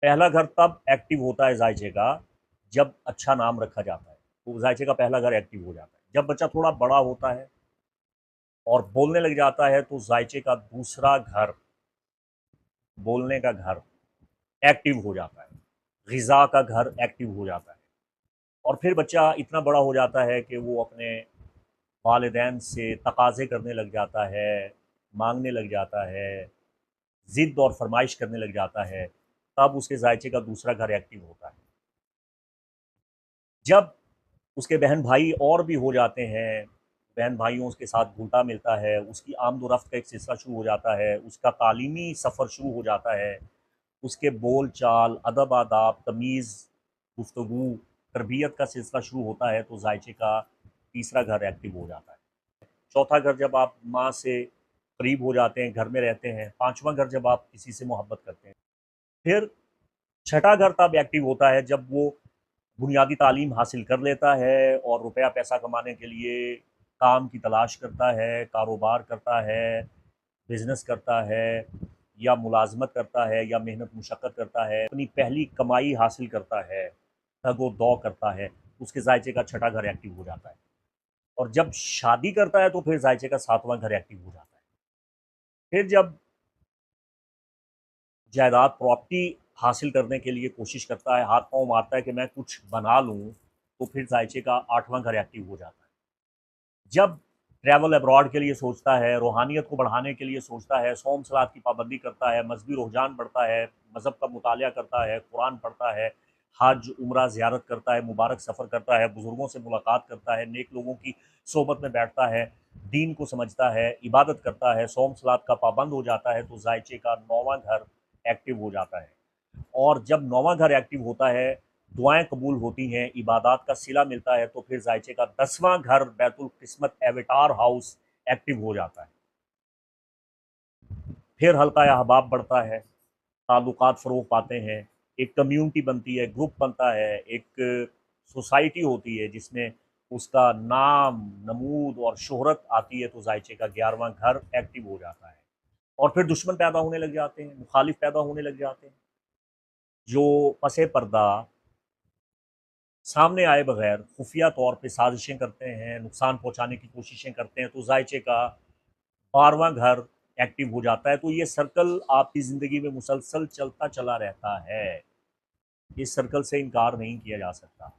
पहला घर तब एक्टिव होता है जायचे का जब अच्छा नाम रखा जाता है, तो जायचे का पहला घर एक्टिव हो जाता है। जब बच्चा थोड़ा बड़ा होता है और बोलने लग जाता है तो जायचे का दूसरा घर, बोलने का घर एक्टिव हो जाता है, ग़िज़ा का घर एक्टिव हो जाता है। और फिर बच्चा इतना बड़ा हो जाता है कि वो अपने वालिदैन से तकाज़े करने लग जाता है, मांगने लग जाता है, ज़िद और फरमाइश करने लग जाता है, तब उसके जायचे का दूसरा घर एक्टिव होता है। जब उसके बहन भाई और भी हो जाते हैं, बहन भाइयों के साथ घुलता मिलता है, उसकी आमद-ओ-रफ़्त का एक सिलसिला शुरू हो जाता है, उसका तालीमी सफ़र शुरू हो जाता है, उसके बोल-चाल, अदब-आदाब, तमीज़, गुफ्तगू, तरबियत का सिलसिला शुरू होता है, तो जायचे का तीसरा घर एक्टिव हो जाता है। चौथा घर जब आप माँ से करीब हो जाते हैं, घर में रहते हैं, पाँचवाँ घर जब आप किसी से मोहब्बत करते हैं। फिर छठा घर तब एक्टिव होता है जब वो बुनियादी तालीम हासिल कर लेता है और रुपया पैसा कमाने के लिए काम की तलाश करता है, कारोबार करता है, बिज़नेस करता है या मुलाज़मत करता है या मेहनत मुशक्क़त करता है, अपनी पहली कमाई हासिल करता है, ठग-ओ-दौ करता है, उसके ज़ायचे का छठा घर एक्टिव हो जाता है। और जब शादी करता है तो फिर ज़ायचे का सातवां घर एक्टिव हो जाता है। फिर जब जायदाद प्रॉपर्टी हासिल करने के लिए कोशिश करता है, हाथ-पाँव मारता है कि मैं कुछ बना लूँ, तो फिर ज़ायचे का आठवां घर एक्टिव हो जाता है। जब ट्रैवल अब्रॉड के लिए सोचता है, रूहानियत को बढ़ाने के लिए सोचता है, सौम-सलात की पाबंदी करता है, मज़हबी रुझान बढ़ता है, मज़हब का मुतालिया करता है, कुरान पढ़ता है, हज, उम्रा ज़ियारत करता है, मुबारक सफ़र करता है, बुज़ुर्गों से मुलाकात करता है, नेक लोगों की सोहबत में बैठता है, दीन को समझता है, इबादत करता है, सौम-सलात का पाबंद हो जाता है, तो ज़ायचे का नौवां घर एक्टिव हो जाता है। और जब नौवां घर एक्टिव होता है, दुआएँ कबूल होती हैं, इबादत का सिला मिलता है, तो फिर ज़ायचे का 10वां घर बैतुल किस्मत एविटार हाउस एक्टिव हो जाता है। फिर हल्का अहबाब बढ़ता है, ताल्लुकात फ़रोग़ पाते हैं, एक कम्युनिटी बनती है, ग्रुप बनता है, एक सोसाइटी होती है जिसमें उसका नाम, नमूद और शोहरत आती है, तो ज़ायचे का 11वां घर एक्टिव हो जाता है। और फिर दुश्मन पैदा होने लग जाते हैं, मुखालिफ पैदा होने लग जाते हैं, जो पसे पर्दा सामने आए बगैर खुफिया तौर पे साजिशें करते हैं, नुकसान पहुँचाने की कोशिशें करते हैं, तो ज़ायचे का 12वां घर एक्टिव हो जाता है। तो ये सर्कल आपकी ज़िंदगी में मुसलसल चलता चला रहता है। इस सर्कल से इनकार नहीं किया जा सकता।